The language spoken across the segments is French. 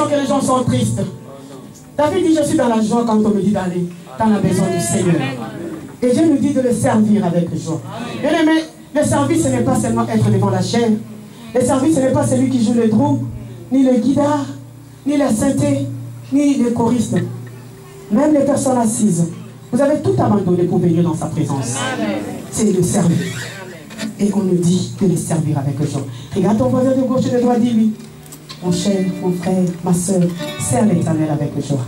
que les gens sont tristes. David dit, je suis dans la joie quand on me dit d'aller dans la maison du Seigneur. Et Dieu nous dit de le servir avec joie. Bien aimé, le service, ce n'est pas seulement être devant la chaîne. Le service, ce n'est pas celui qui joue le drum, ni le guitare, ni la synthé, ni les choristes. Même les personnes assises. Vous avez tout abandonné pour venir dans sa présence. C'est le servir. Et on nous dit de le servir avec joie. Regarde ton voisin de gauche et de droite, dis-lui, mon cher, mon frère, ma soeur, sers l'Éternel avec joie.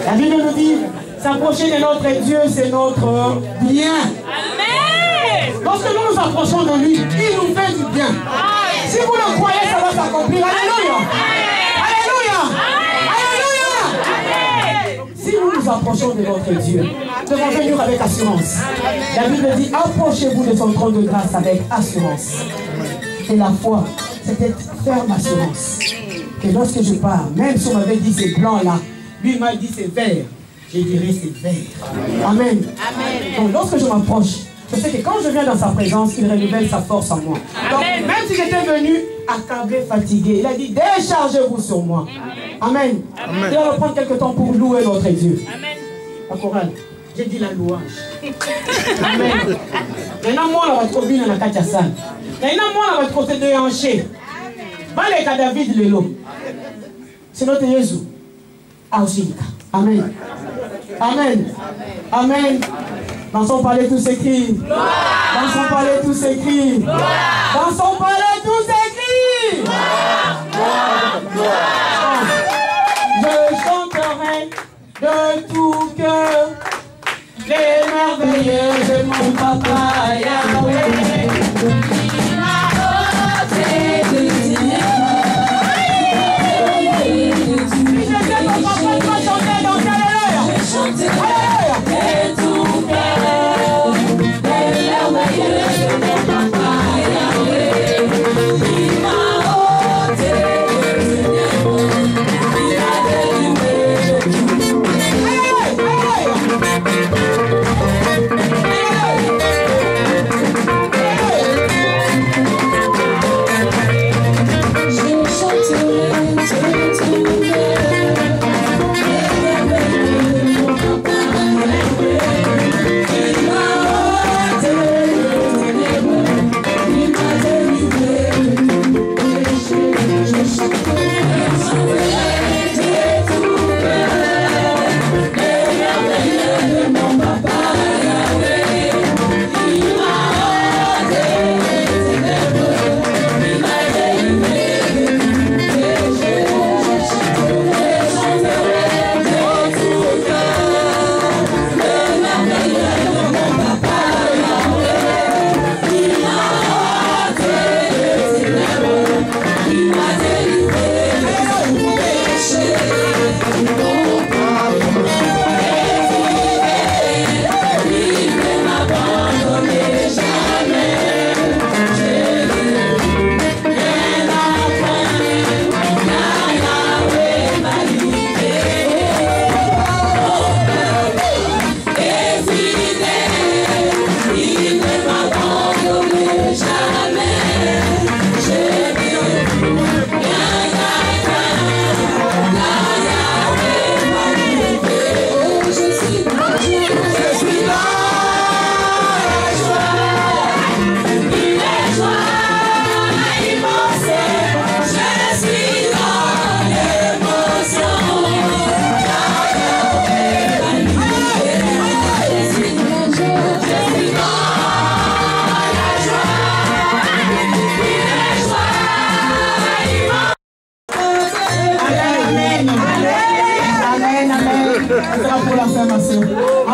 La Bible nous dit, s'approcher de notre Dieu, c'est notre bien. Amen. Lorsque nous nous approchons de lui, il nous fait du bien. Si vous le croyez, ça va s'accomplir. Alléluia. Alléluia. Alléluia. Si nous nous approchons de notre Dieu, nous devons venir avec assurance. La Bible dit, approchez-vous de son trône de grâce avec assurance. Et la foi, c'est cette ferme assurance. Et lorsque je pars, même si on m'avait dit c'est blanc là, lui m'a dit c'est vert, je dirais c'est vert. Amen. Amen. Donc lorsque je m'approche, je sais que quand je viens dans sa présence, il renouvelle sa force en moi. Donc même si j'étais venu accablé, fatigué, il a dit déchargez-vous sur moi. Amen. Amen. Il va reprendre quelques temps pour louer notre Dieu. Amen. La chorale, j'ai dit la louange. Amen. Maintenant moi on va trouver dans la Katiasan. Maintenant moi on va trouver de hancher. Malek à David Lelo. C'est notre Jésus. Amen. Amen. Amen. Dans son palais tout s'écrit. Dans son palais tout s'écrit. Dans son palais tout s'écrit. Je chanterai de tout cœur les merveilleux de mon papa Yahweh. Il m'a ôté de Dieu.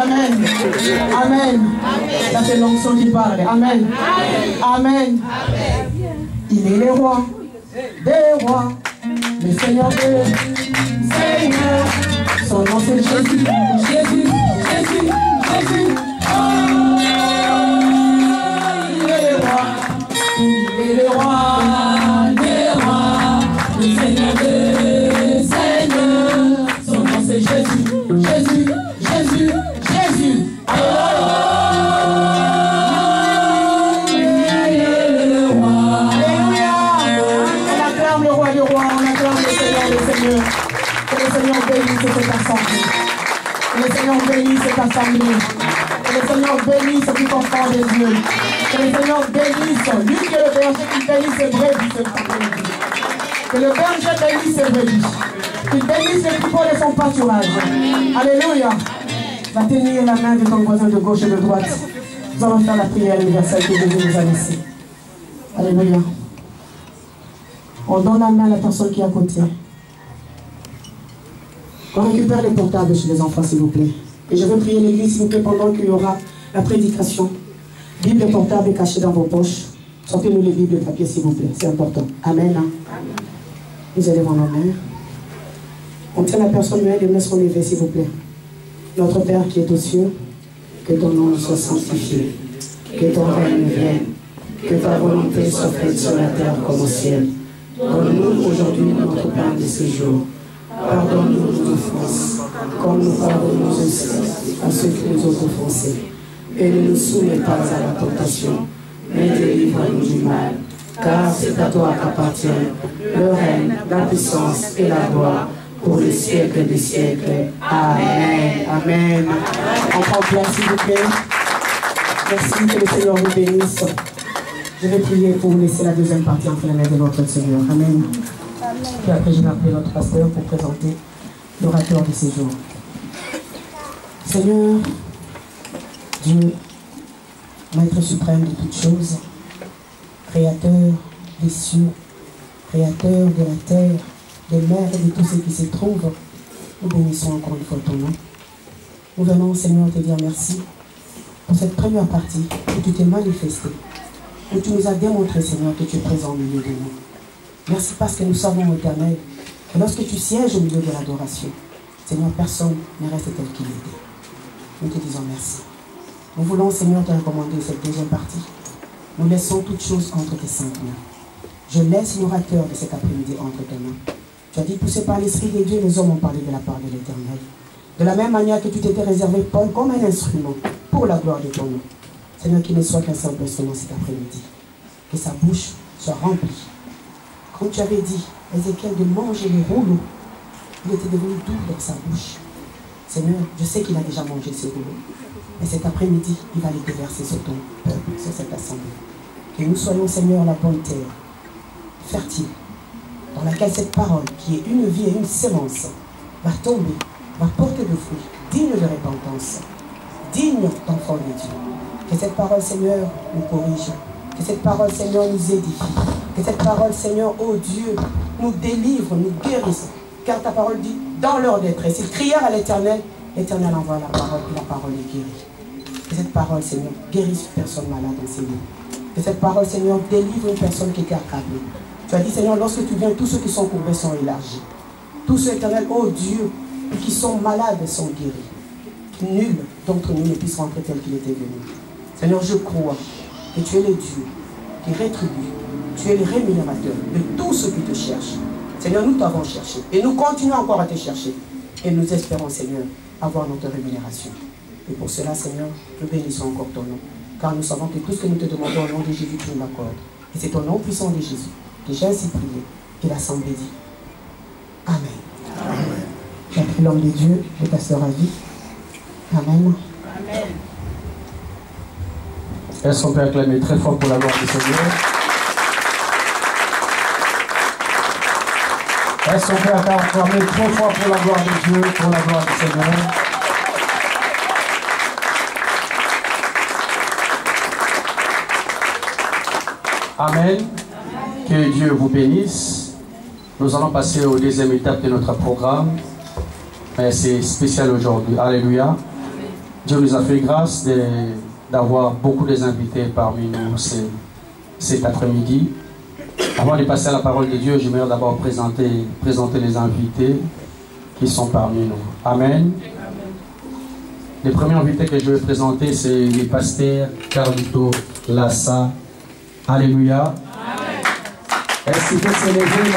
Amen. Amen. Ça c'est l'onction qui parle. Amen. Amen. Il est le roi des rois, le Seigneur des Seigneurs. Son nom c'est Jésus. Jésus, Jésus, Jésus. Oh, il est le roi. Il est le roi des rois, le Seigneur des Seigneurs. Son nom c'est Jésus. Jésus, Jésus, Jésus. Oh, il est le roi. Alléluia. Seigneur. Que le Seigneur bénisse cette assemblée. Que le Seigneur bénisse cette assemblée. Que le Seigneur bénisse tout enfant de Dieu. Que le Seigneur bénisse, lui qui est le berger, qui bénisse ses brebis cet après-midi. Que le berger bénisse ses brebis. Qu'il bénisse les troupeaux de son pâturage. Alléluia. Va tenir la main de ton voisin de gauche et de droite. Nous allons faire la prière universelle que Jésus nous a laissée. Alléluia. On donne la main à la personne qui est à côté. On récupère les portables chez les enfants, s'il vous plaît. Et je veux prier l'église, s'il vous plaît, pendant qu'il y aura la prédication. Bible et portable cachés dans vos poches. Sortez-nous les Bibles et papier, s'il vous plaît. C'est important. Amen. Nous élevons nos mains. On tient la personne humaine, les mains sont levées, s'il vous plaît. Notre Père qui est aux cieux, que ton nom soit sanctifié, que ton règne vienne, que ta volonté soit faite sur la terre comme au ciel. Donne-nous aujourd'hui notre pain de ce jour. Pardonne-nous nos offenses, comme nous pardonnons aussi à ceux qui nous ont offensés. Et ne nous soumets pas à la tentation, mais délivre-nous du mal. Car c'est à toi qu'appartiennent le règne, la puissance et la gloire pour les siècles des siècles. Amen. Amen. On prend place, s'il vous plaît. Merci, que le Seigneur vous bénisse. Je vais prier pour vous laisser la deuxième partie entre les mains de notre Seigneur. Amen. Puis après, je vais appeler notre pasteur pour présenter l'orateur de ces jours. Seigneur, Dieu, Maître suprême de toutes choses, Créateur des cieux, Créateur de la terre, des mers et de tout ce qui s'y trouve, nous bénissons encore une fois ton nom. Nous venons, Seigneur, te dire merci pour cette première partie où tu t'es manifesté, où tu nous as démontré, Seigneur, que tu es présent au milieu de nous. Merci parce que nous savons, Éternel, que lorsque tu sièges au milieu de l'adoration, Seigneur, personne ne reste tel qu'il était. Nous te disons merci. Nous voulons, Seigneur, te recommander cette deuxième partie. Nous laissons toutes choses entre tes saintes mains. Je laisse l'orateur de cet après-midi entre tes mains. Tu as dit, poussé par l'Esprit de Dieu, les hommes ont parlé de la part de l'Éternel. De la même manière que tu t'étais réservé, Paul, comme un instrument pour la gloire de ton nom. Seigneur, qu'il ne soit qu'un simple instrument cet après-midi. Que sa bouche soit remplie. Comme tu avais dit, Ézéchiel, de manger les rouleaux, il était devenu doux dans sa bouche. Seigneur, je sais qu'il a déjà mangé ces rouleaux. Mais cet après-midi, il va les déverser sur ton peuple, sur cette assemblée. Que nous soyons, Seigneur, la bonne terre, fertile, dans laquelle cette parole, qui est une vie et une sémence, va tomber, va porter de fruits, digne de repentance, digne d'enfant de Dieu. Que cette parole, Seigneur, nous corrige. Que cette parole, Seigneur, nous édifie. Que cette parole, Seigneur, oh Dieu, nous délivre, nous guérisse. Car ta parole dit, dans leur détresse, ils crièrent à l'Éternel, l'Éternel envoie la parole et la parole est guérie. Que cette parole, Seigneur, guérisse une personne malade dans ses vies. Que cette parole, Seigneur, délivre une personne qui était accablée. Tu as dit, Seigneur, lorsque tu viens, tous ceux qui sont courbés sont élargis. Tous ceux, Éternel, oh Dieu, qui sont malades sont guéris. Nul d'entre nous ne puisse rentrer tel qu'il était venu. Seigneur, je crois que tu es le Dieu qui rétribue. Tu es le rémunérateur de tous ceux qui te cherchent. Seigneur, nous t'avons cherché et nous continuons encore à te chercher. Et nous espérons, Seigneur, avoir notre rémunération. Et pour cela, Seigneur, nous bénissons encore ton nom. Car nous savons que tout ce que nous te demandons au nom de Jésus, tu nous l'accordes. Et c'est au nom puissant de Jésus que j'ai ainsi prié et l'Assemblée dit Amen. Amen. J'ai pris l'homme de Dieu, le pasteur à vie. Amen. Amen. Est-ce qu'on peut acclamer très fort pour la gloire du Seigneur? Est-ce qu'on peut acclamer très fort pour la gloire de Dieu, pour la gloire du Seigneur? Amen. Que Dieu vous bénisse. Nous allons passer aux deuxième étape de notre programme. Mais c'est spécial aujourd'hui. Alléluia. Dieu nous a fait grâce d'avoir beaucoup d'invités parmi nous cet après-midi. Avant de passer à la parole de Dieu, j'aimerais d'abord présenter les invités qui sont parmi nous. Amen. Les premiers invités que je vais présenter, c'est le pasteur Carlito Lassa. Alléluia. Est-ce qu'il peut se lever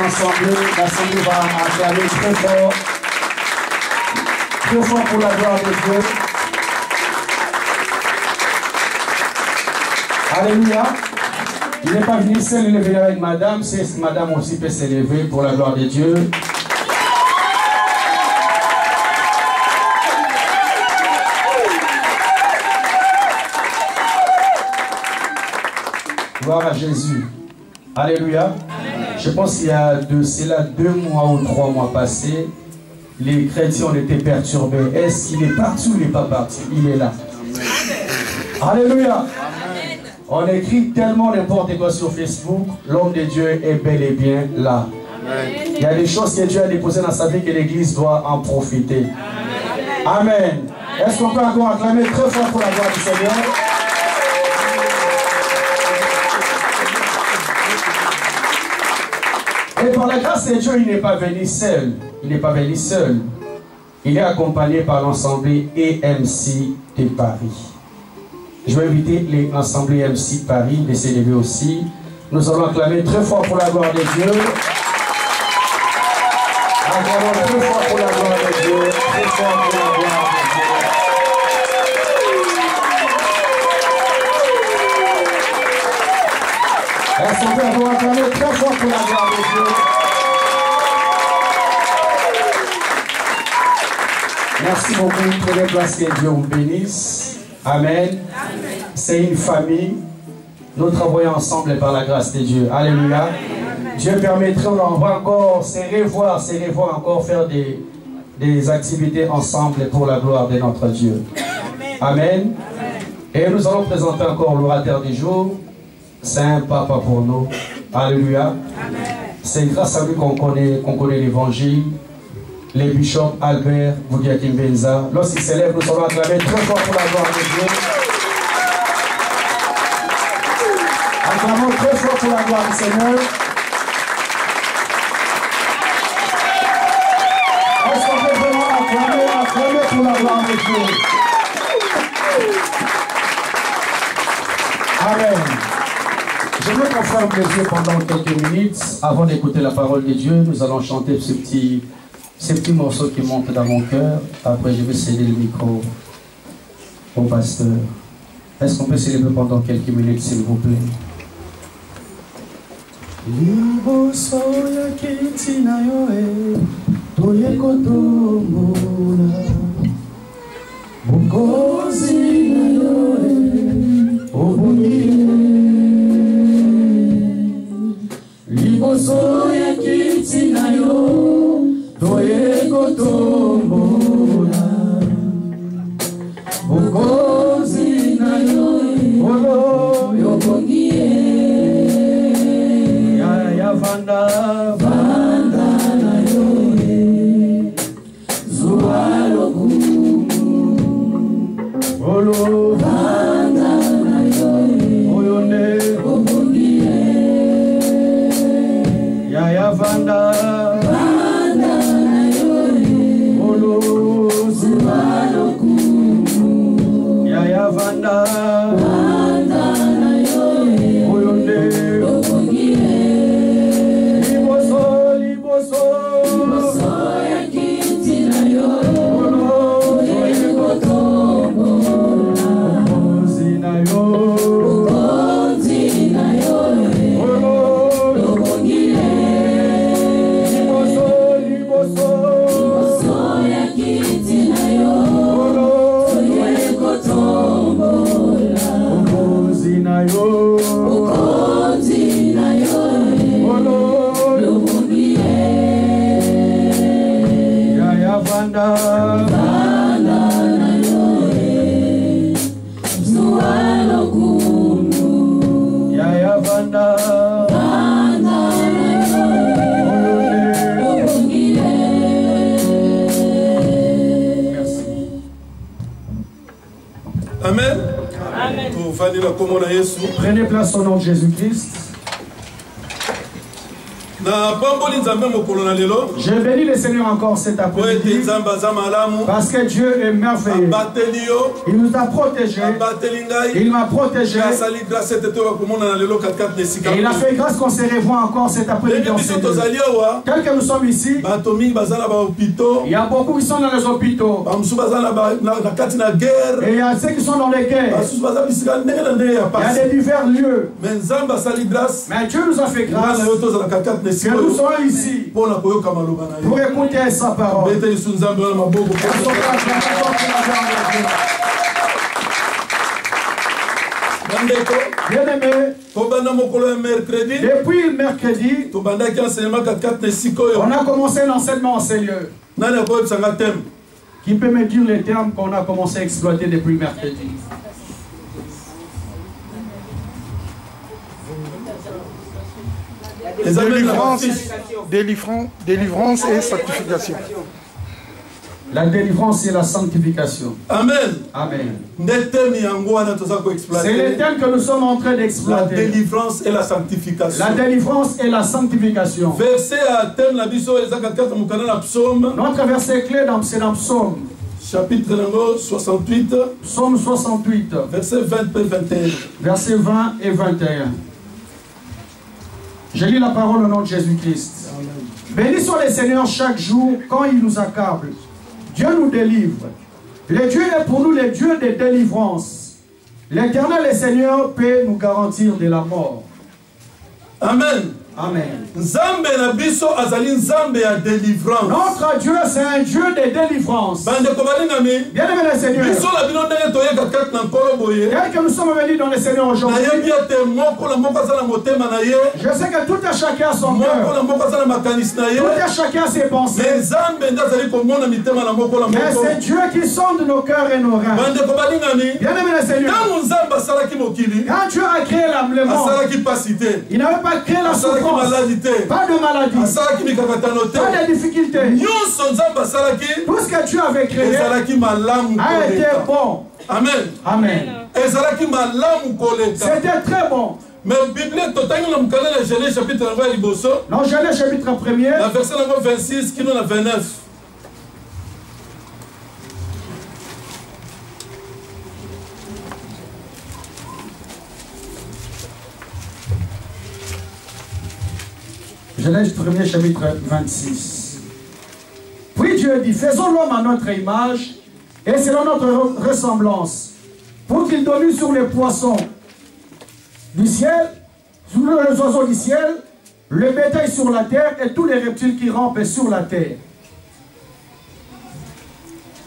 l'Assemblée va acclamer très fort pour la gloire de Dieu. Alléluia. Il n'est pas venu seul, il est venu avec madame. C'est madame aussi peut s'élever pour la gloire de Dieu. Gloire à Jésus. Alléluia. Amen. Je pense qu'il y a de cela 2 mois ou 3 mois passés, les chrétiens ont été perturbés. Est-ce qu'il est parti ou il n'est pas parti? Il est là. Amen. Alléluia. Amen. On écrit tellement n'importe quoi sur Facebook. L'homme de Dieu est bel et bien là. Amen. Il y a des choses que Dieu a déposées dans sa vie que l'Église doit en profiter. Amen. Amen. Est-ce qu'on peut encore acclamer très fort pour la gloire du Seigneur? Et par la grâce de Dieu, il n'est pas venu seul. Il n'est pas venu seul. Il est accompagné par l'Assemblée EMC de Paris. Je vais inviter l'Assemblée EMC Paris de s'élever aussi. Nous allons acclamer très fort pour la gloire de Dieu. Acclamons très fort pour la gloire de Dieu. Très fort pour la gloire de Dieu. Est-ce qu'on peut acclamer très fort pour la gloire de Dieu? Merci beaucoup. Prenez place, que Dieu vous bénisse. Amen. C'est une famille. Nous travaillons ensemble par la grâce de Dieu. Alléluia. Amen. Dieu permettra, on va encore se revoir encore faire des activités ensemble pour la gloire de notre Dieu. Amen. Amen. Et nous allons présenter encore l'orateur du jour. C'est un papa pour nous. Alléluia. C'est grâce à lui qu'on connaît l'évangile. Les bishops Albert Boudiakim Benza. Lorsqu'il s'élève, nous allons acclamer très fort pour la gloire de Dieu. Acclamons très fort pour la gloire du Seigneur. Est-ce qu'on peut vraiment acclamer pour la gloire de Dieu? Amen. Je veux qu'on ferme les yeux pendant quelques minutes. Avant d'écouter la parole de Dieu, nous allons chanter ces petits morceaux qui montent dans mon cœur. Après, je vais céder le micro au pasteur. Est-ce qu'on peut célébrer pendant quelques minutes, s'il vous plaît? Prenez place au nom de Jésus-Christ. Je bénis le Seigneur encore cet après-midi parce que Dieu est merveilleux. Il nous a protégés. Il m'a protégé. Et il a fait grâce qu'on se revoit encore cet après-midi. Tel que nous sommes ici, il y a beaucoup qui sont dans les hôpitaux. Et il y a ceux qui sont dans les guerres. Il y a des divers lieux. Mais Dieu nous a fait grâce. Que nous sommes ici pour écouter sa parole. Bien-aimés, depuis le mercredi, on a commencé l'enseignement en ces lieux. Qui peut me dire les termes qu'on a commencé à exploiter depuis le mercredi? Délivrance et sanctification. La délivrance et la sanctification. Amen. Amen. C'est les thèmes que nous sommes en train d'exploiter. La délivrance et la sanctification. La délivrance et la sanctification. Verset à thème la biso psaume. Notre verset clé c'est dans Psaume. Chapitre 68. Psaume 68. Verset 20 et 21. Verset 20 et 21. Je lis la parole au nom de Jésus-Christ. Béni soit le Seigneur chaque jour quand il nous accable. Dieu nous délivre. Le Dieu est pour nous le Dieu de délivrance. L'Éternel et Seigneur peut nous garantir de la mort. Amen. Amen. Nzambe na biso azali nzambe ya délivrance. Notre Dieu, c'est un Dieu de délivrance. Bien aimé le Seigneur. Tel que nous sommes venus dans le Seigneur aujourd'hui, je sais que tout à chacun a son cœur. Tout à chacun a ses pensées. Mais c'est Dieu qui sonde nos cœurs et nos reins. Bien aimé le Seigneur. Quand Dieu a créé le monde, il n'avait pas créé la souffrance. Pas de maladie. Pas de difficultés. Tout ce que Dieu avait créé a été bon. Amen. Amen. C'était très bon. Mais la Bible est Genèse chapitre 1. Dans Genèse chapitre 1er. La verset 26 qui nous a 29. Genèse 1er chapitre 26. Puis Dieu dit, faisons l'homme à notre image et selon notre ressemblance, pour qu'il domine sur les poissons du ciel, sur les oiseaux du ciel, le bétail sur la terre et tous les reptiles qui rampent sur la terre.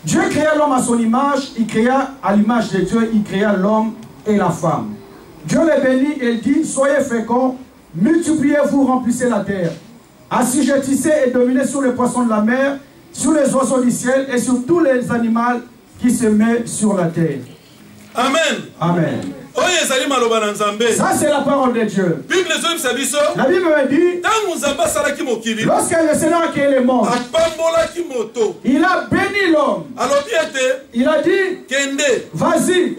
Dieu créa l'homme à son image, il créa à l'image de Dieu, il créa l'homme et la femme. Dieu les bénit et dit, soyez féconds, multipliez-vous, remplissez la terre. Assujettissez et dominez sur les poissons de la mer, sur les oiseaux du ciel et sur tous les animaux qui se mettent sur la terre. Amen. Amen. Ça, c'est la parole de Dieu. La Bible me dit, lorsque le Seigneur a créé le monde, il a béni l'homme. Il a dit, vas-y.